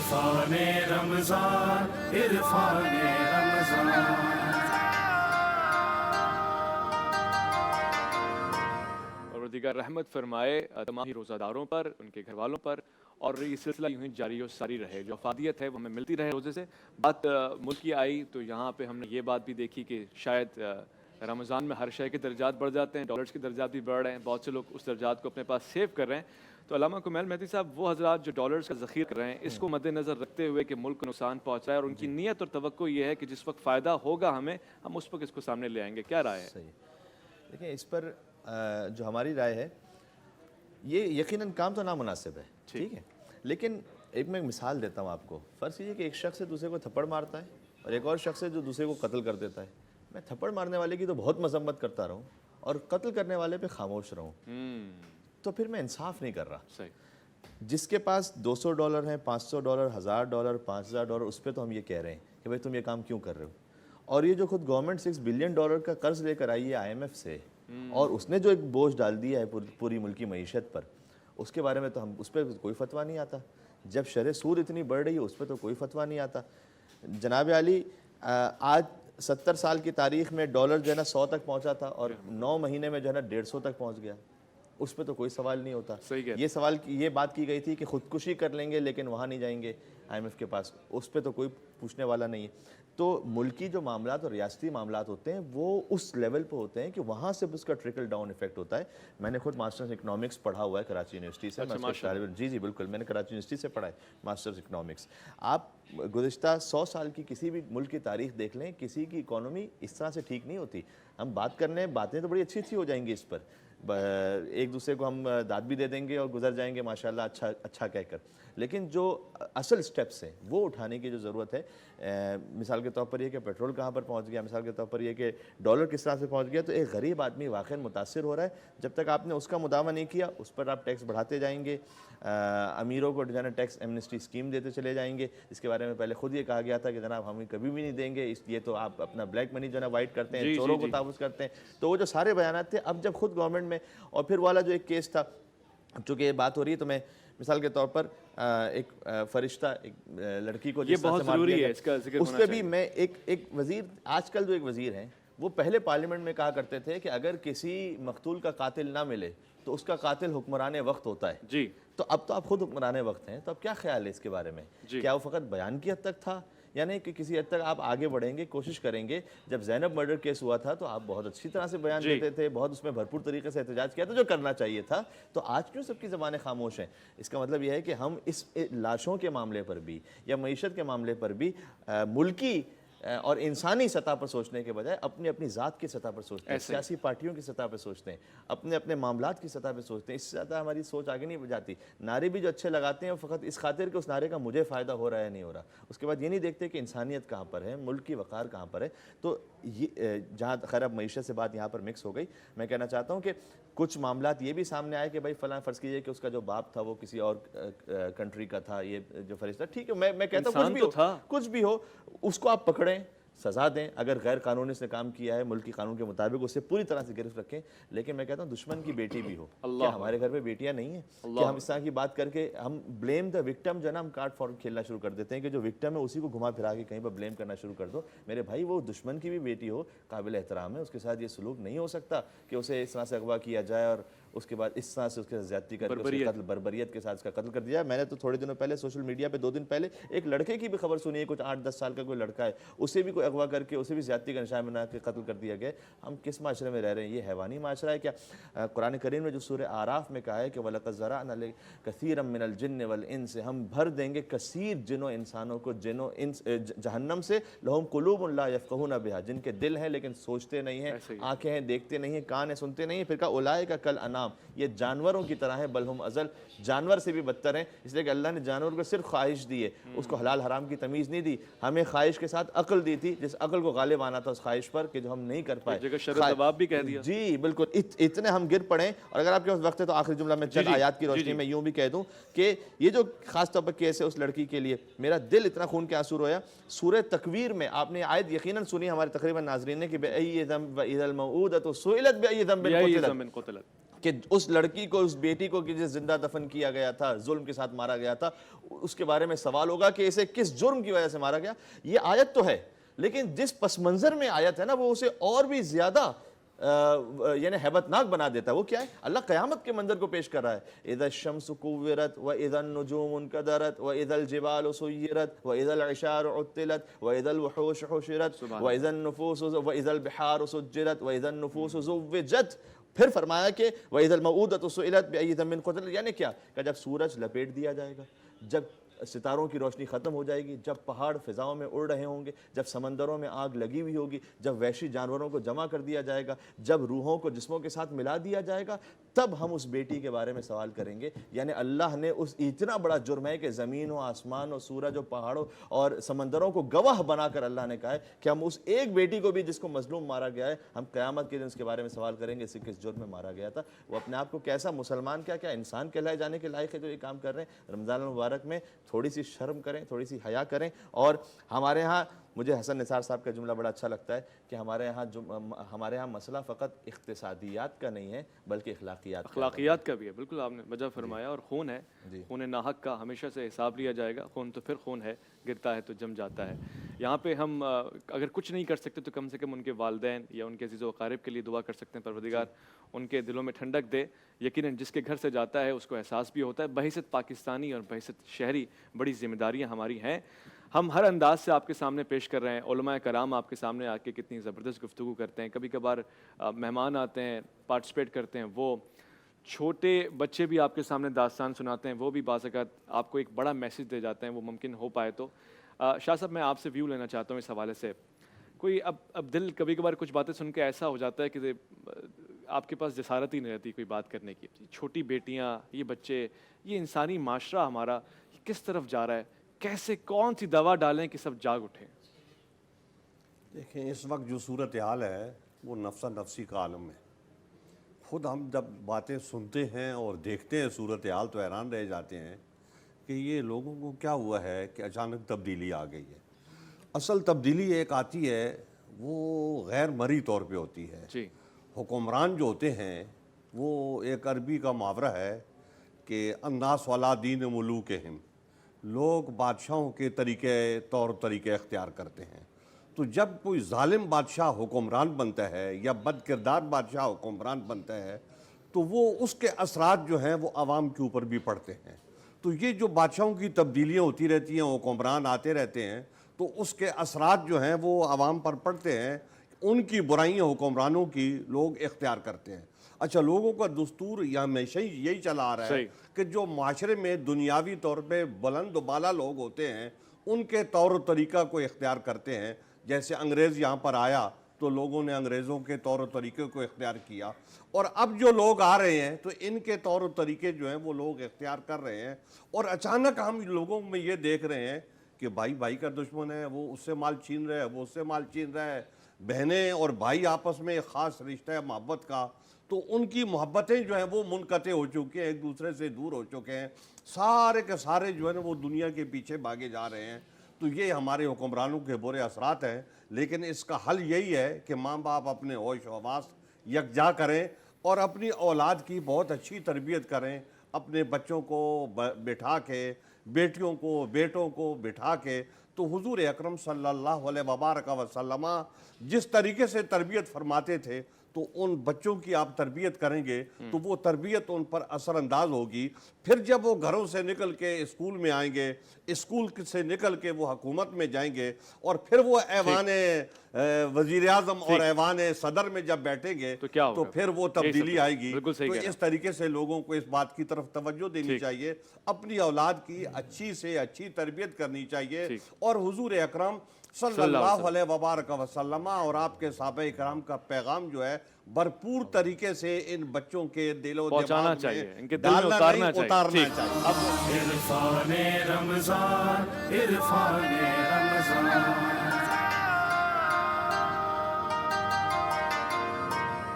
عرفان رمضان عرفان رمضان. پروردگار رحمت فرمائے تمام ہی روزہ داروں پر، ان کے گھر والوں پر، اور یہ سلسلہ یوں ہی جاری و ساری رہے. جو افادیت ہے وہ ہمیں ملتی رہے روزے سے. بات ملک کی آئی تو یہاں پہ ہم نے یہ بات بھی دیکھی کہ شاید رمضان میں ہر شے کے درجات بڑھ جاتے ہیں، ڈالرز کے درجات بھی بڑھ رہے ہیں، بہت سے لوگ اس درجات کو اپنے پاس سیو کر رہے ہیں. تو علامہ کمیل مہدی صاحب، وہ حضرات جو ڈالرز کا ذخیرہ کر رہے ہیں، اس کو مد نظر رکھتے ہوئے کہ ملک کو نقصان پہنچا ہے اور ان کی نیت اور توقع یہ ہے کہ جس وقت فائدہ ہوگا ہم اس وقت اس کو سامنے لے آئیں گے، کیا رائے ہے؟ صحیح. دیکھیں اس پر جو ہماری رائے ہے، یہ یقیناً کام تو نامناسب ہے، ٹھیک ہے، لیکن میں مثال دیتا ہوں آپ کو. فرض کیجیے کہ ایک شخص دوسرے کو تھپڑ مارتا ہے اور ایک اور شخص ہے جو دوسرے کو قتل کر دیتا ہے. میں تھپڑ مارنے والے کی تو بہت مذمت کرتا رہوں اور قتل کرنے والے پہ خاموش رہوں، تو پھر میں انصاف نہیں کر رہا. صحیح. جس کے پاس $200 ہیں، $500، $1000، $5000، اس پہ تو ہم یہ کہہ رہے ہیں کہ بھائی تم یہ کام کیوں کر رہے ہو. اور یہ جو خود گورنمنٹ $6 بلین کا قرض لے کر آئی ہے IMF سے، اور اس نے جو ایک بوجھ ڈال دیا ہے پوری ملکی معیشت پر، اس کے بارے میں تو ہم اس پہ کوئی فتویٰ نہیں آتا. جب شرح سود اتنی بڑھ رہی ہے اس پہ تو کوئی فتویٰ نہیں آتا. جناب علی، آج 70 سال کی تاریخ میں ڈالر جو ہے نا 100 تک پہنچا تھا اور 9 مہینے میں جو ہے نا 150 تک پہنچ گیا. اس پہ تو کوئی سوال نہیں ہوتا. یہ بات کی گئی تھی کہ خودکشی کر لیں گے لیکن وہاں نہیں جائیں گے IMF کے پاس، اس پہ تو کوئی پوچھنے والا نہیں ہے. تو ملکی جو معاملات اور ریاستی معاملات ہوتے ہیں وہ اس لیول پہ ہوتے ہیں کہ وہاں سے اس کا ٹرکل ڈاؤن ایفیکٹ ہوتا ہے. میں نے خود ماسٹرز اکنامکس پڑھا ہوا ہے کراچی یونیورسٹی سے. جی بالکل، میں نے کراچی یونیورسٹی سے پڑھا ہے ماسٹرز اکنامکس. آپ گزشتہ 100 سال کی کسی بھی ملک کی تاریخ دیکھ لیں، کسی کی اکانومی اس طرح سے ٹھیک نہیں ہوتی. ہم باتیں تو بڑی اچھی ہو جائیں گی اس پر، ایک دوسرے کو ہم داد بھی دے دیں گے اور گزر جائیں گے ماشاءاللہ اچھا کہہ کر، لیکن جو اصل سٹیپس ہیں وہ اٹھانے کی جو ضرورت ہے. مثال کے طور پر یہ کہ پیٹرول کہاں پر پہنچ گیا، مثال کے طور پر یہ کہ ڈالر کس طرح سے پہنچ گیا. تو ایک غریب آدمی واقعا متاثر ہو رہا ہے. جب تک آپ نے اس کا مداوع نہیں کیا، اس پر آپ ٹیکس بڑھاتے جائیں گے، امیروں کو جو ہے نا ٹیکس ایمنسٹی اسکیم دیتے چلے جائیں گے، اس کے بارے میں پہلے خود یہ کہا گیا تھا کہ جناب ہم کبھی بھی نہیں دیں گے، اس لیے تو آپ اپنا بلیک منی جو ہے نا وائٹ کرتے ہیں، چوروں کو تحفظ کرتے ہیں. تو وہ جو سارے بیانات تھے، اب جب خود گورنمنٹ میں، اور پھر والا جو ایک کیس تھا، چونکہ یہ بات ہو رہی ہے تو میں مثال کے طور پر ایک فرشتہ ایک لڑکی کو یہ بہت ضروری ہے اس کا ذکر ہونا چاہیے. اس پہ بھی میں ایک وزیر، آج کل جو ایک وزیر ہیں وہ پہلے پارلیمنٹ میں کہا کرتے تھے کہ اگر کسی مقتول کا قاتل نہ ملے تو اس کا قاتل حکمران وقت ہوتا ہے. جی. تو اب تو آپ خود حکمران وقت ہیں، تو اب کیا خیال ہے اس کے بارے میں؟ کیا وہ فقط بیان کی حد تک تھا، یعنی کہ کسی حد تک آپ آگے بڑھیں گے، کوشش کریں گے؟ جب زینب مرڈر کیس ہوا تھا تو آپ بہت اچھی طرح سے بیان دیتے تھے، بہت اس میں بھرپور طریقے سے احتجاج کیا تھا جو کرنا چاہیے تھا. تو آج کیوں سب کی زبانیں خاموش ہیں؟ اس کا مطلب یہ ہے کہ ہم اس لاشوں کے معاملے پر بھی یا معیشت کے معاملے پر بھی ملکی اور انسانی سطح پر سوچنے کے بجائے اپنی ذات کی سطح پر سوچتے ہیں، سیاسی پارٹیوں کی سطح پر سوچتے ہیں، اپنے معاملات کی سطح پہ سوچتے ہیں. اس سے زیادہ ہماری سوچ آگے نہیں جاتی. نعرے بھی جو اچھے لگاتے ہیں وہ فقط اس خاطر کہ اس نعرے کا مجھے فائدہ ہو رہا ہے نہیں ہو رہا، اس کے بعد یہ نہیں دیکھتے کہ انسانیت کہاں پر ہے، ملک کی وقار کہاں پر ہے. تو یہ جہاں خیر اب معیشت سے بات یہاں پر مکس ہو گئی، میں کہنا چاہتا ہوں کہ کچھ معاملات یہ بھی سامنے آئے کہ بھائی فلاں، فرض کیجئے کہ اس کا جو باپ تھا وہ کسی اور کنٹری کا تھا، یہ جو فرشتہ، ٹھیک ہے، میں کہتا ہوں کچھ بھی ہو اس کو آپ پکڑیں، سزا دیں. اگر غیر قانونی اس نے کام کیا ہے ملک کی قانون کے مطابق اسے پوری طرح سے گرفت رکھیں. لیکن میں کہتا ہوں دشمن کی بیٹی بھی ہو، کیا ہمارے گھر میں بیٹیاں نہیں ہیں کہ ہم اس طرح کی بات کر کے ہم بلیم دا وکٹم جو ہے نا ہم کارڈ فارم کھیلنا شروع کر دیتے ہیں کہ جو وکٹم ہے اسی کو گھما پھرا کے کہیں پر بلیم کرنا شروع کر دو. میرے بھائی وہ دشمن کی بھی بیٹی ہو، قابل احترام ہے، اس کے ساتھ یہ سلوک نہیں ہو سکتا کہ اسے اس طرح سے اغوا کیا جائے اور اس کے بعد اس طرح سے اس کے زیادتی کر کے قتل، بربریت کے ساتھ اس کا قتل کر دیا. میں نے تو تھوڑے دنوں پہلے سوشل میڈیا پہ 2 دن پہلے ایک لڑکے کی بھی خبر سنی ہے، کچھ 8-10 سال کا کوئی لڑکا ہے، اسے بھی کوئی اغوا کر کے اسے بھی زیادتی کا نشانہ بنا کے قتل کر دیا گیا. ہم کس معاشرے میں رہ رہے ہیں؟ یہ حیوانی معاشرہ ہے کیا؟ قرآن کریم میں جو سورہ اعراف میں کہا ہے کہ وَلَقَدْ ذَرَأْنَا لِكَثِيرًا مِنَ الْجِنِّ وَالْإِنسِ، ہم بھر دیں گے کثیر جنوں انسانوں کو جہنم سے، لَهُمْ قُلُوبٌ لَا يَفْقَهُونَ بِهَا، جن کے دل ہیں لیکن سوچتے نہیں ہیں، آنکھیں ہیں دیکھتے نہیں ہیں، کان ہیں سنتے نہیں ہیں. پھر کہا اولئک کالانعام، یہ جانوروں کی طرح ہیں، بل ہم اضل، جانور سے بھی بدتر ہیں. اس لیے کہ اللہ نے جانور کو صرف خواہش دی ہے، اس کو حلال حرام کی تمیز نہیں دی. ہمیں خواہش کے ساتھ عقل دی تھی، جس عقل کو غالب آنا تھا اس خواہش پر کہ جو ہم نہیں کر پائے. جگہ شر دباب بھی کہہ دیا. جی بالکل، اتنے ہم گر پڑے. اور اگر آپ کے پاس وقت ہے تو آخری جملہ میں چند آیات کی روشنی میں یوں بھی کہہ دوں کہ یہ جو خاص طور پر کیس ہے اس لڑکی کے لیے، میرا دل اتنا خون کے آنسو رویا. سورہ تکویر میں آپ نے آیت یقیناً سنی ہمارے تقریباً ناظرین نے کہ بِأَيِّ ذَنبٍ وَإِذَا الْمَوْءُودَةُ سُئِلَتْ بِأَيِّ ذَنبٍ قُتِلَتْ. کہ اس لڑکی کو, اس بیٹی کو کہ جس زندہ دفن کیا گیا تھا, ظلم کے ساتھ مارا گیا تھا, اس کے بارے میں سوال ہوگا کہ اسے کس جرم کی وجہ سے مارا گیا. یہ آیت تو ہے, لیکن جس پس منظر میں آیت ہے نا وہ اسے اور بھی زیادہ یعنی ہیبتناک بنا دیتا ہے. وہ کیا ہے؟ اللہ قیامت کے منظر کو پیش کر رہا ہے. اذا الشمس كورت واذا النجوم انكدرت واذا الجبال سيرت واذا العشار عطلت واذا الوحوش حشرت واذا النفوس واذا البحار سجرت واذا النفوس زوجت. پھر فرمایا کہ وَإِذَا الْمَوْءُودَةُ سُئِلَتْ بِأَيِّ ذَنبٍ قُتِلَتْ. یعنی کیا کہ جب سورج لپیٹ دیا جائے گا, جب ستاروں کی روشنی ختم ہو جائے گی, جب پہاڑ فضاؤں میں اڑ رہے ہوں گے, جب سمندروں میں آگ لگی ہوئی ہوگی, جب وحشی جانوروں کو جمع کر دیا جائے گا, جب روحوں کو جسموں کے ساتھ ملا دیا جائے گا, تب ہم اس بیٹی کے بارے میں سوال کریں گے. یعنی اللہ نے اس اتنا بڑا جرم ہے کہ زمین و آسمان و سورج و پہاڑوں اور سمندروں کو گواہ بنا کر اللہ نے کہا ہے کہ ہم اس ایک بیٹی کو بھی جس کو مظلوم مارا گیا ہے, ہم قیامت کے دن اس کے بارے میں سوال کریں گے اسے کس جرم میں مارا گیا تھا. وہ اپنے آپ کو کیسا مسلمان, کیا انسان کہلائے جانے کے لائق ہے جو یہ کام کر رہے ہیں. رمضان المبارک میں تھوڑی سی شرم کریں, تھوڑی سی حیا کریں. اور ہمارے ہاں مجھے حسن نثار صاحب کا جملہ بڑا اچھا لگتا ہے کہ ہمارے ہاں مسئلہ فقط اقتصادیات کا نہیں ہے بلکہ اخلاقیات کا بھی ہے. بالکل آپ نے وجہ فرمایا. اور خون ہے, خون ناحق کا ہمیشہ سے حساب لیا جائے گا. خون تو پھر خون ہے, گرتا ہے تو جم جاتا ہے. یہاں پہ ہم اگر کچھ نہیں کر سکتے تو کم سے کم ان کے والدین یا ان کے عزیز و اقارب کے لیے دعا کر سکتے ہیں, پروردگار ان کے دلوں میں ٹھنڈک دے. یقیناً جس کے گھر سے جاتا ہے اس کو احساس بھی ہوتا ہے. بحیثیت پاکستانی اور بحیثیت شہری بڑی ذمہ داریاں ہماری ہیں. ہم ہر انداز سے آپ کے سامنے پیش کر رہے ہیں. علماء کرام آپ کے سامنے آ کے کتنی زبردست گفتگو کرتے ہیں. کبھی کبھار مہمان آتے ہیں, پارٹیسپیٹ کرتے ہیں. وہ چھوٹے بچے بھی آپ کے سامنے داستان سناتے ہیں. وہ بھی بعض اوقات آپ کو ایک بڑا میسیج دے جاتے ہیں, وہ ممکن ہو پائے تو. شاہ صاحب میں آپ سے ویو لینا چاہتا ہوں اس حوالے سے. کوئی اب دل کبھی کبھار کچھ باتیں سن کے ایسا ہو جاتا ہے کہ آپ کے پاس جسارت ہی نہیں رہتی کوئی بات کرنے کی. چھوٹی بیٹیاں, یہ بچے, یہ انسانی معاشرہ ہمارا کس طرف جا رہا ہے؟ کیسے, کون سی دوا ڈالیں کہ سب جاگ اٹھیں؟ دیکھیں اس وقت جو صورتحال ہے وہ نفسا نفسی کا عالم ہے. خود ہم جب باتیں سنتے ہیں اور دیکھتے ہیں صورتحال تو حیران رہ جاتے ہیں کہ یہ لوگوں کو کیا ہوا ہے کہ اچانک تبدیلی آ گئی ہے. اصل تبدیلی ایک آتی ہے وہ غیر مرئی طور پہ ہوتی ہے. جی. حکمران جو ہوتے ہیں وہ ایک عربی کا محاورہ ہے کہ الناس علی دین ملوکہم, لوگ بادشاہوں کے طور طریقے اختیار کرتے ہیں. تو جب کوئی ظالم بادشاہ حکمران بنتا ہے یا بد کردار بادشاہ حکمران بنتا ہے تو وہ اس کے اثرات جو ہیں وہ عوام کے اوپر بھی پڑتے ہیں. تو یہ جو بادشاہوں کی تبدیلیاں ہوتی رہتی ہیں, حکمران آتے رہتے ہیں, تو اس کے اثرات جو ہیں وہ عوام پر پڑتے ہیں. ان کی برائیاں حکمرانوں کی لوگ اختیار کرتے ہیں. اچھا, لوگوں کا دستور یا ہمیشہ یہی چلا آ رہا ہے کہ جو معاشرے میں دنیاوی طور پہ بلند و بالا لوگ ہوتے ہیں ان کے طور و طریقہ کو اختیار کرتے ہیں. جیسے انگریز یہاں پر آیا تو لوگوں نے انگریزوں کے طور و طریقے کو اختیار کیا, اور اب جو لوگ آ رہے ہیں تو ان کے طور و طریقے جو ہیں وہ لوگ اختیار کر رہے ہیں. اور اچانک ہم لوگوں میں یہ دیکھ رہے ہیں کہ بھائی بھائی کا دشمن ہے, وہ اس سے مال چھین رہا ہے, وہ اس سے مال چھین رہا ہے. بہنیں اور بھائی آپس میں ایک خاص رشتہ ہے محبت کا, تو ان کی محبتیں جو ہیں وہ منقطع ہو چکی ہیں, ایک دوسرے سے دور ہو چکے ہیں. سارے کے سارے جو ہے نا وہ دنیا کے پیچھے بھاگے جا رہے ہیں. تو یہ ہمارے حکمرانوں کے برے اثرات ہیں. لیکن اس کا حل یہی ہے کہ ماں باپ اپنے ہوش و حواس یکجا کریں اور اپنی اولاد کی بہت اچھی تربیت کریں. اپنے بچوں کو بٹھا کے, بیٹیوں کو بیٹوں کو بٹھا کے, تو حضور اکرم صلی اللہ علیہ وبارک وسلم جس طریقے سے تربیت فرماتے تھے تو ان بچوں کی آپ تربیت کریں گے تو وہ تربیت ان پر اثر انداز ہوگی. پھر جب وہ گھروں سے نکل کے اسکول میں آئیں گے, اسکول سے نکل کے وہ حکومت میں جائیں گے, اور پھر وہ ایوان وزیر اعظم اور ایوان صدر میں جب بیٹھیں گے تو پھر وہ تبدیلی آئے گی. تو اس طریقے سے لوگوں کو اس بات کی طرف توجہ دینی چاہیے, اپنی اولاد کی اچھی سے اچھی تربیت کرنی چاہیے. اور حضور اکرم صلی اللہ علیہ وبارک وسلم اور آپ کے صحابہ کرام کا پیغام جو ہے بھرپور طریقے سے ان بچوں کے دل و دماغ میں ڈالنا نہیں, اتارنا چاہیے. عرفان رمضان, عرفان رمضان.